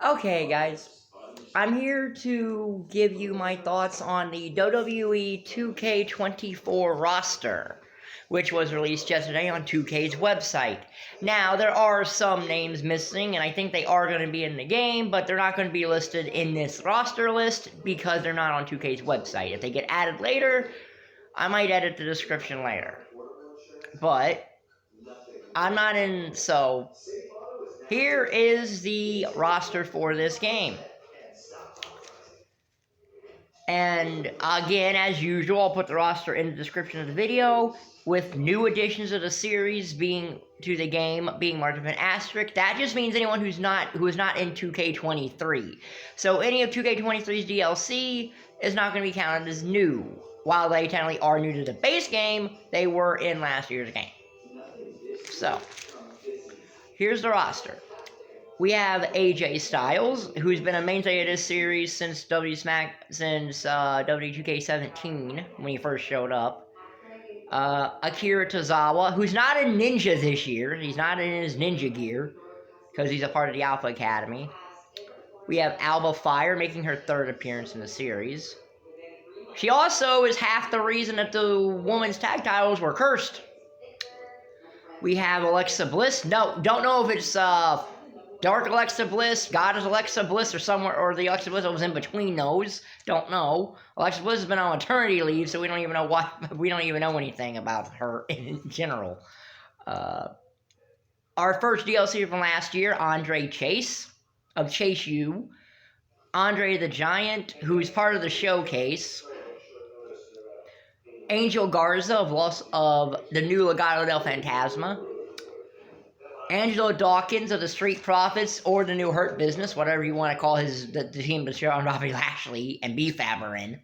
Okay, guys, I'm here to give you my thoughts on the WWE 2K24 roster, which was released yesterday on 2K's website. Now, there are some names missing, and I think they are going to be in the game, but they're not going to be listed in this roster list because they're not on 2K's website. If they get added later, I might edit the description later. But I'm not in, so here is the roster for this game. And again, as usual, I'll put the roster in the description of the video, with new additions of the series being to the game being marked with an asterisk. That just means anyone who is not in 2K23. So any of 2K23's DLC is not going to be counted as new. While they technically are new to the base game, they were in last year's game. So here's the roster. We have AJ Styles, who's been a mainstay of this series since W2K17 when he first showed up. Akira Tozawa, who's not in Ninja this year. He's not in his Ninja gear because he's a part of the Alpha Academy. We have Alba Fyre making her third appearance in the series. She also is half the reason that the women's tag titles were cursed. We have Alexa Bliss. No, don't know if it's Dark Alexa Bliss, Goddess Alexa Bliss, or somewhere, or the Alexa Bliss that was in between those. Don't know. Alexa Bliss has been on maternity leave, so we don't even know we don't even know anything about her in general. Our first DLC from last year, Andre Chase of Chase U, Andre the Giant, who's part of the showcase. Angel Garza of the new Legado del Fantasma. Angelo Dawkins of the Street Profits, or the new Hurt Business, whatever you want to call the team that Sharon Bobby Lashley and B-Fab are in.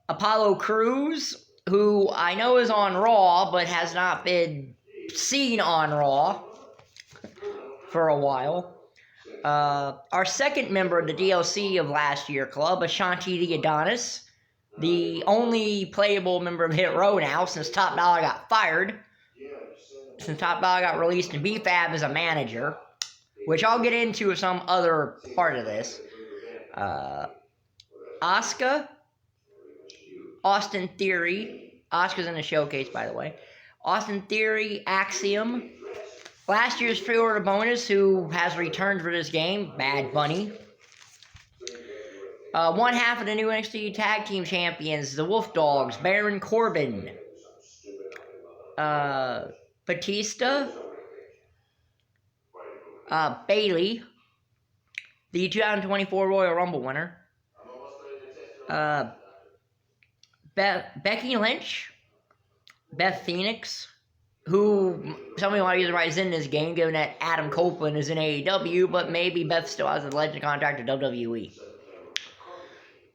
Apollo Crews, who I know is on Raw, but has not been seen on Raw for a while. Our second member of the DLC of last year club, Ashante the Adonis, the only playable member of Hit Row now since Top Dollar got fired. Since Top Dog got released and B-Fab is a manager, which I'll get into some other part of this. Asuka, Austin Theory. Asuka's in the showcase, by the way. Austin Theory, Axiom. Last year's pre-order bonus, who has returned for this game, Bad Bunny. One half of the new NXT Tag Team Champions, the Wolf Dogs, Baron Corbin. Batista, Bayley, the 2024 Royal Rumble winner, Becky Lynch, Beth Phoenix, who somebody might use right is in this game, given that Adam Copeland is in AEW, but maybe Beth still has a legend contract at WWE.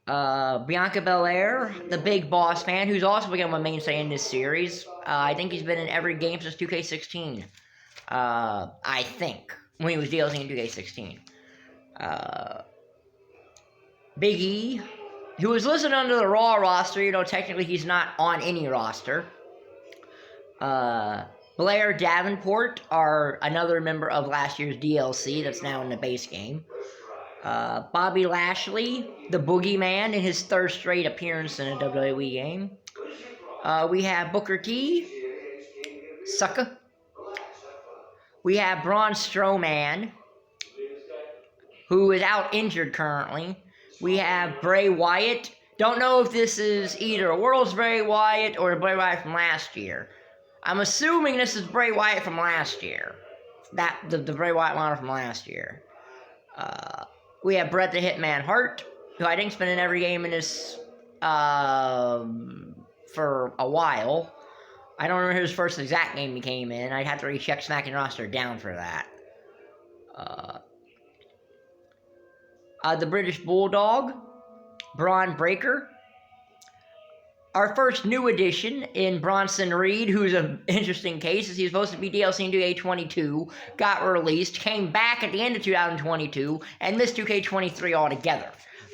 Bianca Belair, the Big Boss fan, who's also become a mainstay in this series. I think he's been in every game since 2K16. I think. When he was DLC in 2K16. Big E, who was listed under the Raw roster, technically he's not on any roster. Blair Davenport, another member of last year's DLC that's now in the base game. Bobby Lashley, the Boogeyman, in his third straight appearance in a WWE game. We have Booker T, Sucker. We have Braun Strowman, who is out injured currently. We have Bray Wyatt. Don't know if this is either a World's Bray Wyatt or a Bray Wyatt from last year. I'm assuming this is Bray Wyatt from last year. The Bray Wyatt model from last year. We have Bret the Hitman Hart, who I think's been in every game in this for a while. I don't remember his first exact game he came in. I'd have to recheck Smack and Roster down for that. The British Bulldog, Bron Breakker. Our first new addition in Bronson Reed, who's an interesting case, as he's supposed to be DLC in 2K22, got released, came back at the end of 2022, and missed 2K23 altogether.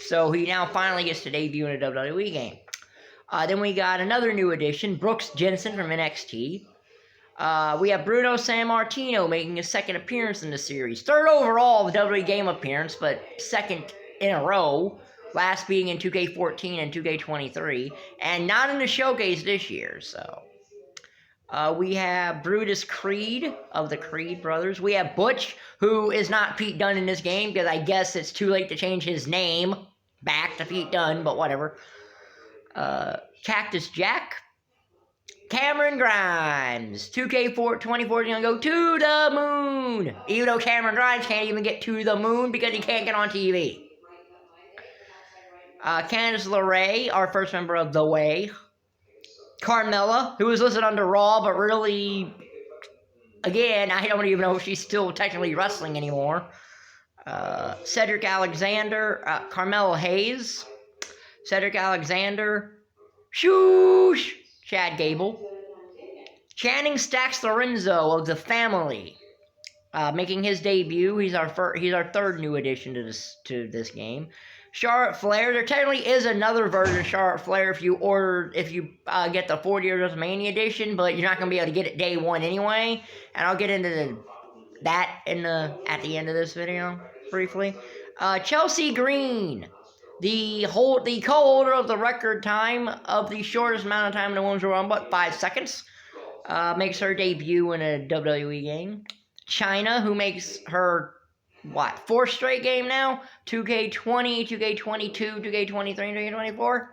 So he now finally gets to debut in a WWE game. Then we got another new addition, Brooks Jensen from NXT. We have Bruno Sammartino making his second appearance in the series. Third overall the WWE game appearance, but second in a row. Last being in 2K14 and 2K23. And not in the showcase this year, so. We have Brutus Creed of the Creed brothers. We have Butch, who is not Pete Dunne in this game, because I guess it's too late to change his name back to Pete Dunne, but whatever. Cactus Jack. Cameron Grimes. 2K24 is going to go to the moon. Even though Cameron Grimes can't even get to the moon because he can't get on TV. Candice LeRae, our first member of The Way. Carmella, who was listed under Raw, but really, again, I don't even know if she's still technically wrestling anymore. Cedric Alexander, Carmelo Hayes, Cedric Alexander, Shoosh, Chad Gable, Channing Stacks Lorenzo of The Family, making his debut. He's our third new addition to this game. Charlotte Flair. There technically is another version of Charlotte Flair if you get the 40 Years WrestleMania edition, but you're not gonna be able to get it day one anyway. And I'll get into that at the end of this video briefly. Chelsea Green, the co-holder of the record time of the shortest amount of time in the Women's Royal Rumble, 5 seconds, makes her debut in a WWE game. Chyna, who makes her 4th straight game now? 2K20, 2K22, 2K23, 2K24?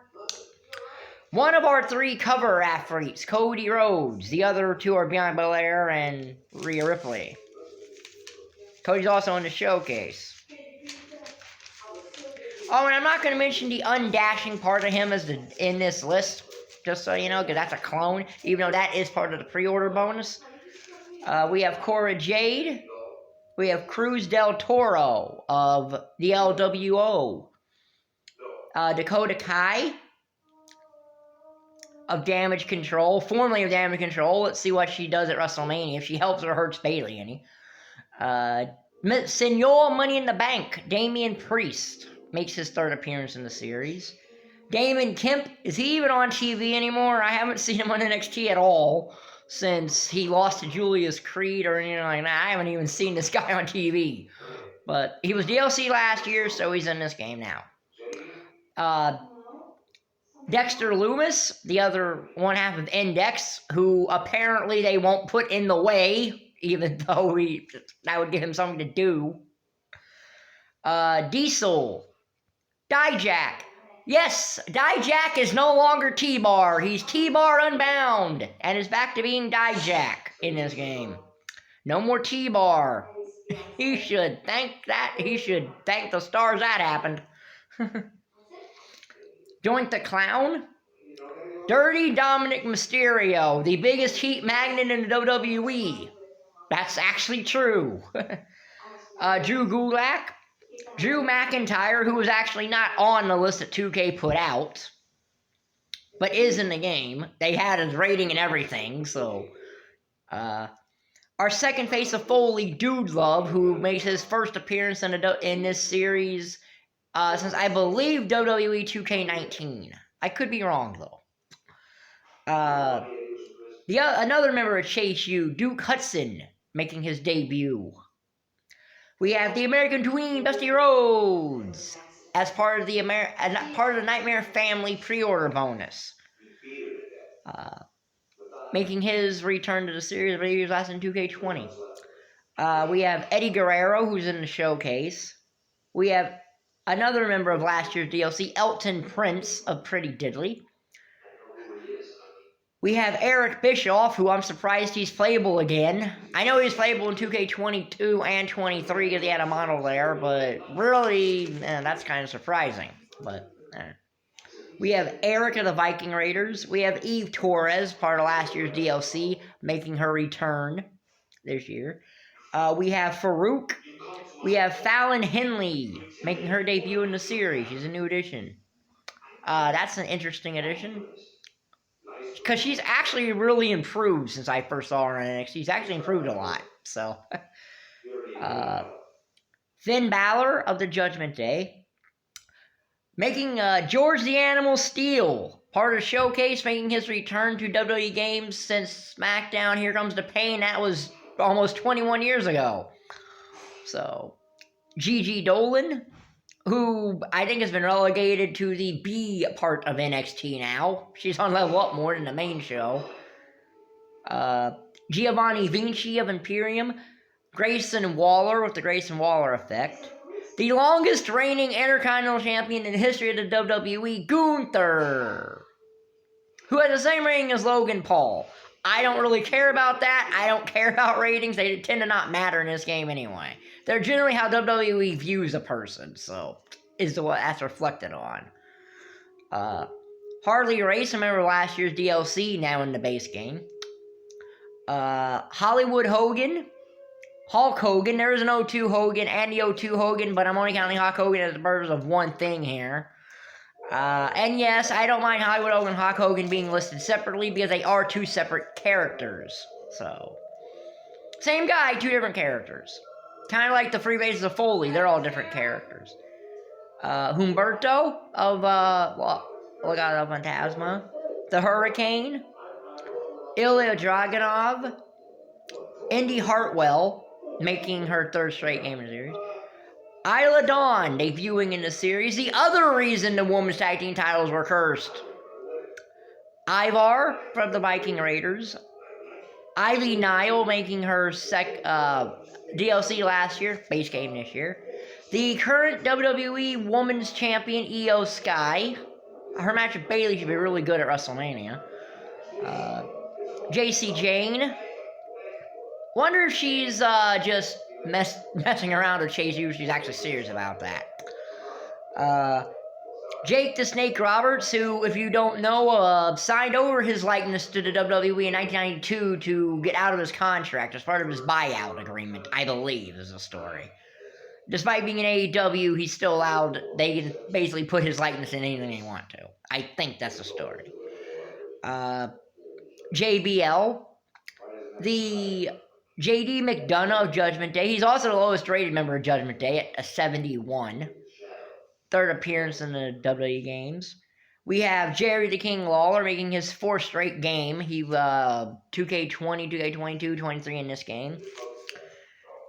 One of our 3 cover athletes, Cody Rhodes. The other 2 are Bianca Belair and Rhea Ripley. Cody's also in the showcase. Oh, and I'm not going to mention the undashing part of him in this list, just so you know, because that's a clone, even though that is part of the pre-order bonus. We have Cora Jade. We have Cruz del Toro of the LWO. Dakota Kai of Damage Control, formerly of Damage Control. Let's see what she does at WrestleMania, if she helps or hurts Bayley any. Senor Money in the Bank, Damian Priest, makes his 3rd appearance in the series. Damon Kemp, is he even on TV anymore? I haven't seen him on NXT at all since he lost to Julius Creed or anything like that. I haven't even seen this guy on TV. But he was DLC last year, so he's in this game now. Dexter Loomis, the other one half of Index, who apparently they won't put in the way, even though that would give him something to do. Diesel. Dijak. Yes, Dijak is no longer T-Bar. He's T-Bar Unbound, and is back to being Dijak in this game. No more T-Bar. He should thank the stars that happened. Joint the Clown. Dirty Dominic Mysterio, the biggest heat magnet in the WWE. That's actually true. Drew Gulak. Drew McIntyre, who was actually not on the list that 2K put out, but is in the game. They had his rating and everything, so. Our second face of Foley, Dude Love, who makes his first appearance in this series since, I believe, WWE2K19. I could be wrong, though. Another member of Chase U, Duke Hudson, making his debut. We have the American Tween, Dusty Rhodes, as part of the Nightmare Family pre-order bonus. Making his return to the series, but he was last in 2K20. We have Eddie Guerrero, who's in the showcase. We have another member of last year's DLC, Elton Prince of Pretty Diddly. We have Eric Bischoff, who I'm surprised he's playable again. I know he's playable in 2K22 and 23 because he had a model there, but really, that's kind of surprising. But we have Eric of the Viking Raiders. We have Eve Torres, part of last year's DLC, making her return this year. We have Farouk. We have Fallon Henley, making her debut in the series. She's a new addition. That's an interesting addition, because she's actually really improved since I first saw her in NXT. She's actually improved a lot. So, Finn Balor of the Judgment Day, making George the Animal Steel Part of Showcase, making his return to WWE games since SmackDown Here Comes the Pain. That was almost 21 years ago. So, Gigi Dolan, who I think has been relegated to the B part of NXT now. She's on Level Up more than the main show. Giovanni Vinci of Imperium. Grayson Waller with the Grayson Waller effect. The longest reigning Intercontinental Champion in the history of the WWE, Gunther, who has the same rating as Logan Paul. I don't really care about that. I don't care about ratings. They tend to not matter in this game anyway. They're generally how WWE views a person, so is what that's reflected on. Harley Race, remember last year's DLC, now in the base game. Hollywood Hogan. Hulk Hogan. There is an O2 Hogan and the O2 Hogan, but I'm only counting Hulk Hogan as the purpose of one thing here. And yes, I don't mind Hollywood Hogan and Hulk Hogan being listed separately because they are two separate characters. So, same guy, two different characters. Kind of like the Freebasers of Foley, they're all different characters. Humberto of, Legado Fantasma. The Hurricane. Ilya Dragunov. Indy Hartwell, making her third straight game in the series. Isla Dawn, debuting in the series. The other reason the women's tag team titles were cursed. Ivar from the Viking Raiders. Ivy Nile, making her DLC last year, base game this year. The current WWE Women's Champion, Io Sky. Her match with Bayley should be really good at WrestleMania. JC Jane. Wonder if she's just messing around with Chase U. She's actually serious about that. Jake the Snake Roberts, who, if you don't know, signed over his likeness to the WWE in 1992 to get out of his contract as part of his buyout agreement, I believe, is the story. Despite being in AEW, he's still allowed, they can basically put his likeness in anything they want to. I think that's the story. JBL, the JD McDonough of Judgment Day. He's also the lowest rated member of Judgment Day at a 71. Third appearance in the WWE games. We have Jerry the King Lawler making his fourth straight game. He 2K20, 2K22, 23 in this game.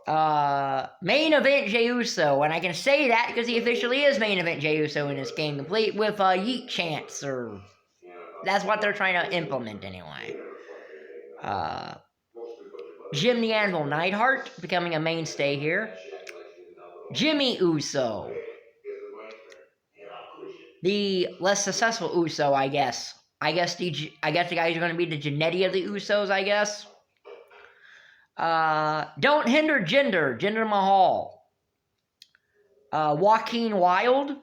Main event Jey Uso, and I can say that because he officially is main event Jey Uso in this game, complete with yeet chants, or that's what they're trying to implement anyway. Jim the Anvil Neidhart becoming a mainstay here. Jimmy Uso, the less successful Uso, I guess. I guess the guy who's going to be the Jannetty of the Usos, I guess. Don't Hinder Jinder Mahal. Joaquin Wilde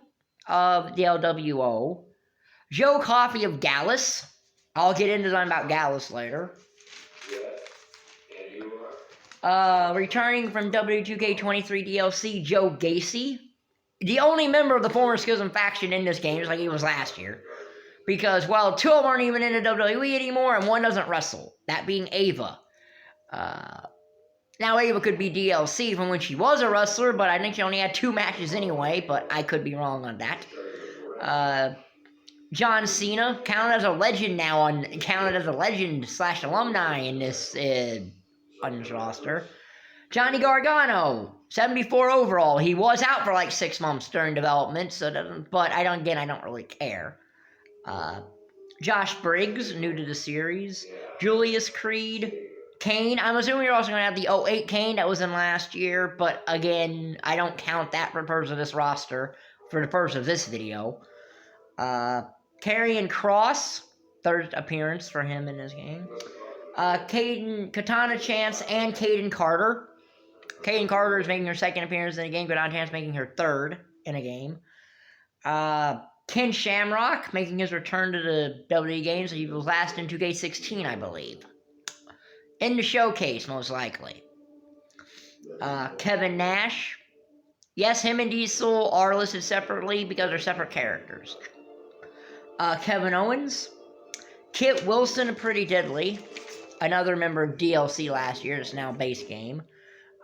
of the LWO. Joe Coffey of Gallus. I'll get into something about Gallus later. Returning from WWE2K23 DLC, Joe Gacy. The only member of the former Schism faction in this game, just like he was last year. Because, well, two of them aren't even in the WWE anymore, and one doesn't wrestle. That being Ava. Now, Ava could be DLC from when she was a wrestler, but I think she only had 2 matches anyway, but I could be wrong on that. John Cena, counted as a legend now, counted as a legend / alumni in this on this roster. Johnny Gargano, 74 overall. He was out for like 6 months during development, but I don't really care. Josh Briggs, new to the series. Julius Creed. Kane, I'm assuming you're also going to have the 08 Kane that was in last year, but again, I don't count that for the purpose of this roster, for the purpose of this video. Karrion Kross, third appearance for him in this game. Katana Chance and Kaden Carter. Kaden Carter is making her second appearance in a game, Katana Chance making her third in a game. Ken Shamrock making his return to the WWE games. He was last in 2K16, I believe. In the showcase, most likely. Kevin Nash. Yes, him and Diesel are listed separately because they're separate characters. Kevin Owens. Kit Wilson, Pretty Deadly. Another member of DLC last year. It's now base game.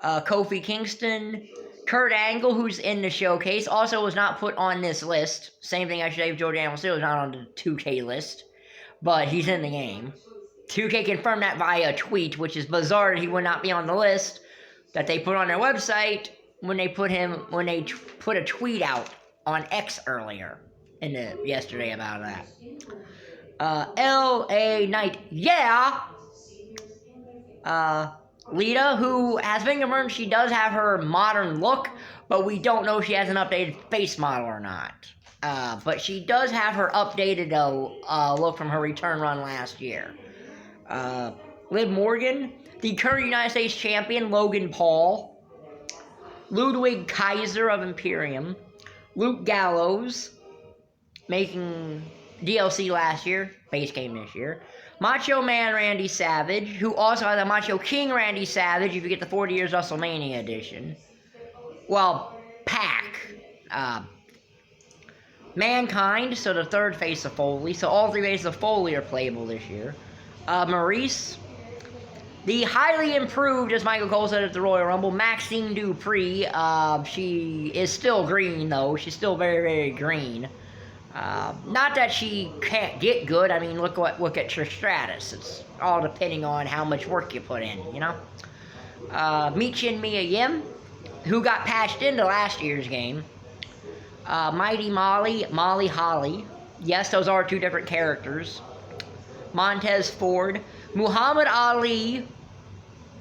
Kofi Kingston. Kurt Angle, who's in the showcase, also was not put on this list. Same thing I should say of Joe Daniels, was not on the 2K list. But he's in the game. 2K confirmed that via a tweet, which is bizarre that he would not be on the list that they put on their website when they put a tweet out on X earlier yesterday about that. LA Knight, yeah. Lita, who has been confirmed she does have her modern look, but we don't know if she has an updated face model or not. But she does have her updated look from her return run last year. Liv Morgan, the current United States champion, Logan Paul, Ludwig Kaiser of Imperium, Luke Gallows, making DLC last year, base game this year, Macho Man Randy Savage, who also has a Macho King Randy Savage if you get the 40 Years WrestleMania edition. Well, pack. Mankind, so the third face of Foley, so all three faces of Foley are playable this year. Maurice, the highly improved, as Michael Cole said at the Royal Rumble, Maxine Dupree. She is still green, though. She's still very, very green. Not that she can't get good. I mean, look at Trish Stratus. It's all depending on how much work you put in, you know? Michin Mia Yim, who got patched into last year's game. Mighty Molly, Molly Holly. Yes, those are two different characters. Montez Ford, Muhammad Ali,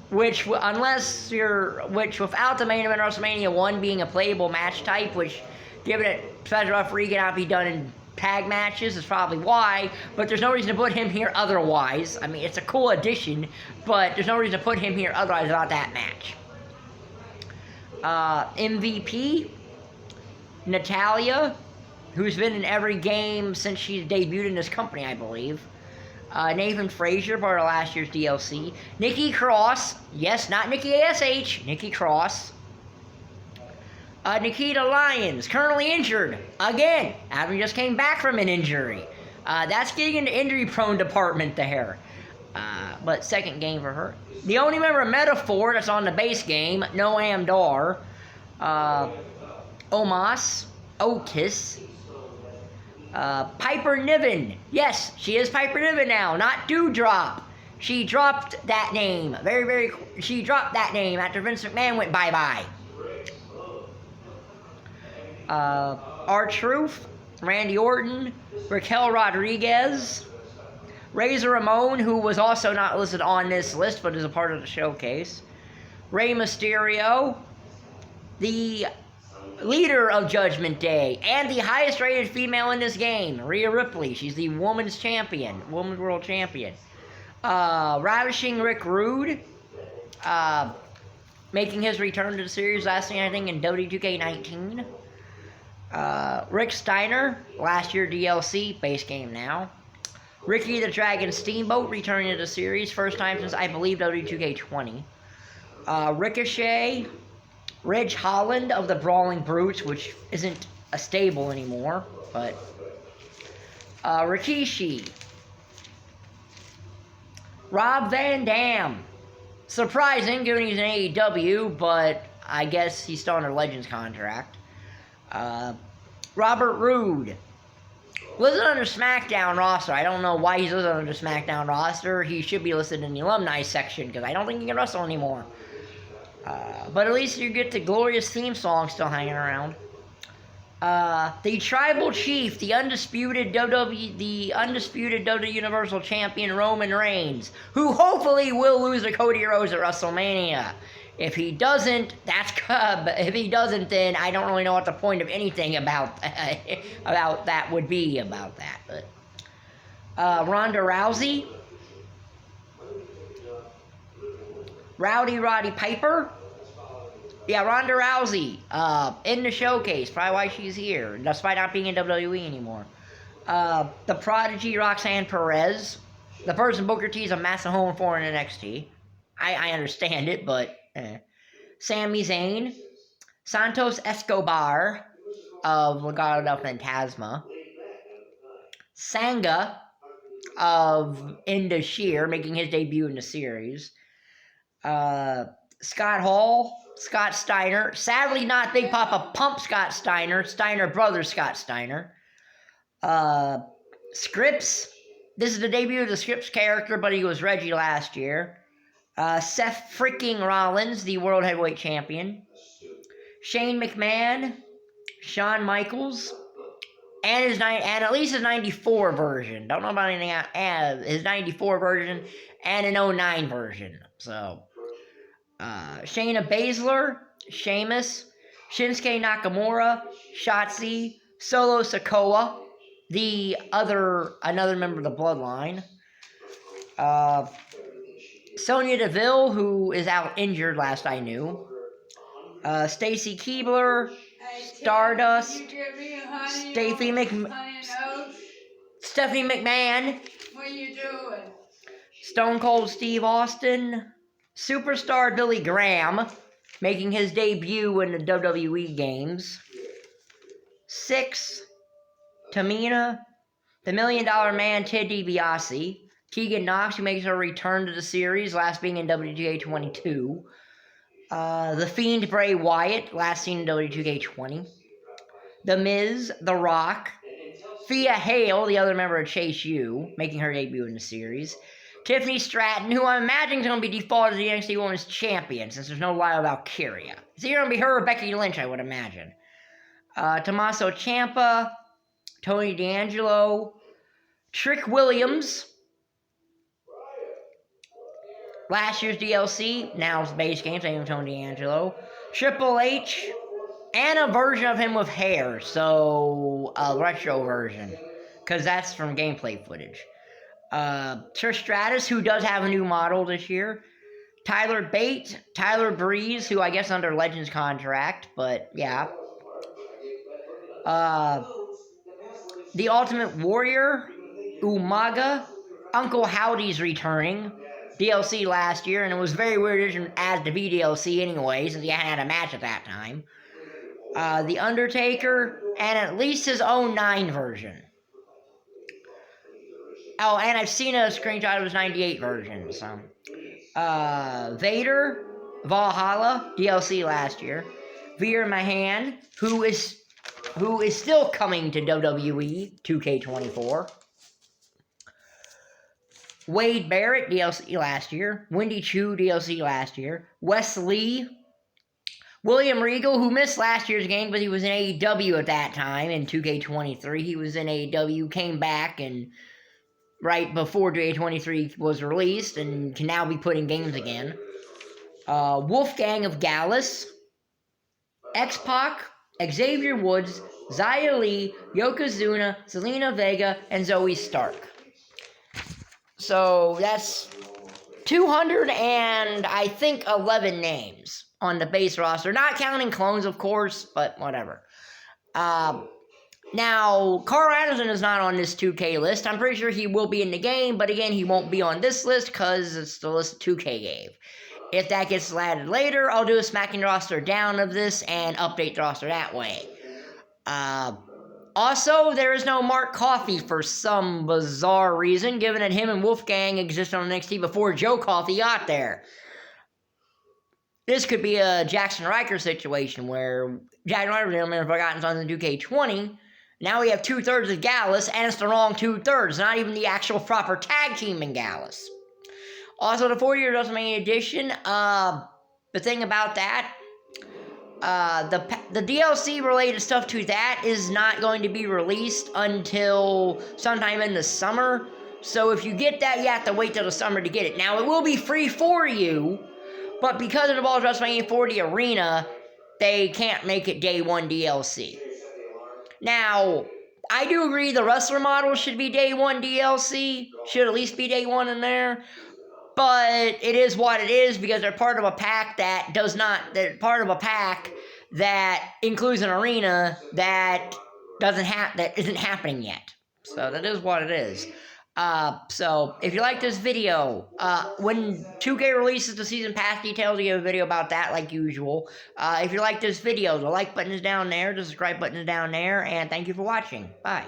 which without the main event of WrestleMania 1 being a playable match type, which given it special referee cannot be done in tag matches is probably why, but there's no reason to put him here otherwise. I mean, it's a cool addition, but there's no reason to put him here otherwise without that match. MVP, Natalia, who's been in every game since she debuted in this company, I believe. Nathan Frazier, part of last year's DLC. Nikki Cross, yes, not Nikki ASH, Nikki Cross. Nikita Lyons, currently injured, again, having just came back from an injury. That's getting into injury-prone department there. But second game for her. The only member of Metaphor that's on the base game, Noam Dar. Omos, Otis, Piper Niven. Yes, she is Piper Niven now, not Dewdrop. She dropped that name. She dropped that name after Vince McMahon went bye-bye. R-Truth, Randy Orton, Raquel Rodriguez, Razor Ramon, who was also not listed on this list but is a part of the showcase, Rey Mysterio, the leader of Judgment Day, and the highest rated female in this game, Rhea Ripley. She's the women's world champion. Ravishing Rick Rude, making his return to the series last thing I think in WWE2K19. Rick Steiner, last year DLC, base game now. Ricky the Dragon Steamboat returning to the series, first time since I believe WWE2K20. Ricochet, Ridge Holland of the Brawling Brutes, which isn't a stable anymore, but Rikishi, Rob Van Dam, surprising given he's in AEW, but I guess he's still under Legends contract. Robert Roode, listed under SmackDown roster. I don't know why he's listed under the SmackDown roster. He should be listed in the alumni section because I don't think he can wrestle anymore. But at least you get the glorious theme song still hanging around. The Tribal Chief, the undisputed WWE Universal Champion Roman Reigns, who hopefully will lose to Cody Rhodes at WrestleMania. If he doesn't, if he doesn't, then I don't really know what the point of anything about that would be about that. But Ronda Rousey, Roddy Piper. Yeah, Ronda Rousey, in the showcase, probably why she's here, despite not being in WWE anymore. The Prodigy, Roxanne Perez, the person Booker T's a massive home for in NXT. I understand it, but Sami Zayn, Santos Escobar of Legado del Fantasma, Sanga of Indus Sher, making his debut in the series, Scott Hall, Scott Steiner. Sadly, not Big Papa Pump Scott Steiner. Steiner brother Scott Steiner. Scripps. This is the debut of the Scripps character, but he was Reggie last year. Seth freaking Rollins, the World Heavyweight Champion. Shane McMahon. Shawn Michaels. And at least his 94 version. Don't know about anything else. His 94 version and an 09 version. So, Shayna Baszler, Sheamus, Shinsuke Nakamura, Shotzi, Solo Sikoa, another member of the Bloodline. Sonya Deville, who is out injured last I knew. Stacy Keibler, Stardust, Stephanie McMahon, what are you doing? Stone Cold Steve Austin, Superstar Billy Graham, making his debut in the WWE games. Syxx, Tamina, the $1 Million Man Ted DiBiase, Tegan Nox, who makes her return to the series, last being in WTA22. The Fiend Bray Wyatt, last seen in WW2K20. The Miz, The Rock. Thea Hale, the other member of Chase U, making her debut in the series. Tiffany Stratton, who I'm imagining is going to be defaulted as the NXT Women's Champion, since there's no Lyle Valkyria. It's either going to be her or Becky Lynch, I would imagine. Tommaso Ciampa, Tony D'Angelo, Trick Williams, last year's DLC, now it's base game, same with Tony D'Angelo, Triple H, and a version of him with hair, so a retro version, because that's from gameplay footage. Trish Stratus, who does have a new model this year. Tyler Bate, Tyler Breeze, who I guess under Legends contract, but yeah. The Ultimate Warrior, Umaga, Uncle Howdy's returning. DLC last year, and it was very weird as the VDLC anyway, since he hadn't had a match at that time. The Undertaker, and at least his own 9 version. Oh, and I've seen a screenshot of his 98 version, so. Vader, Valhalla, DLC last year. Veer Mahan, who is still coming to WWE 2K24. Wade Barrett, DLC last year. Wendy Chu, DLC last year. Wes Lee. William Regal, who missed last year's game, but he was in AEW at that time in 2K23. He was in AEW, came back, and right before 2K23 was released, and can now be put in games again. Wolfgang of Gallus. X-Pac, Xavier Woods, Xia Li, Yokozuna, Zelina Vega, and Zoe Stark. So that's 211 names on the base roster. Not counting clones, of course, but whatever. Now, Carl Anderson is not on this 2K list. I'm pretty sure he will be in the game, but again, he won't be on this list because it's the list 2K gave. If that gets added later, I'll do a smacking roster down of this and update the roster that way. Also, there is no Mark Coffey for some bizarre reason, given that him and Wolfgang existed on NXT before Joe Coffey got there. This could be a Jackson Riker situation where Jackson Riker was Forgotten Sons in 2K20. Now we have 2/3 of Gallus, and it's the wrong 2/3, not even the actual proper tag team in Gallus. Also, the 4-year WrestleMania edition, the thing about that, the DLC related stuff to that is not going to be released until sometime in the summer. So if you get that, you have to wait till the summer to get it. Now, it will be free for you, but because it involves WrestleMania 40 Arena, they can't make it day 1 DLC. Now, I do agree the wrestler model should be day 1 DLC, should at least be day 1 in there. But it is what it is because they're part of a pack that they're part of a pack that includes an arena that isn't happening yet. So that is what it is. So if you like this video, when 2K releases the season pass details, we have a video about that like usual. If you like this video, the like button is down there, the subscribe button is down there, and thank you for watching. Bye.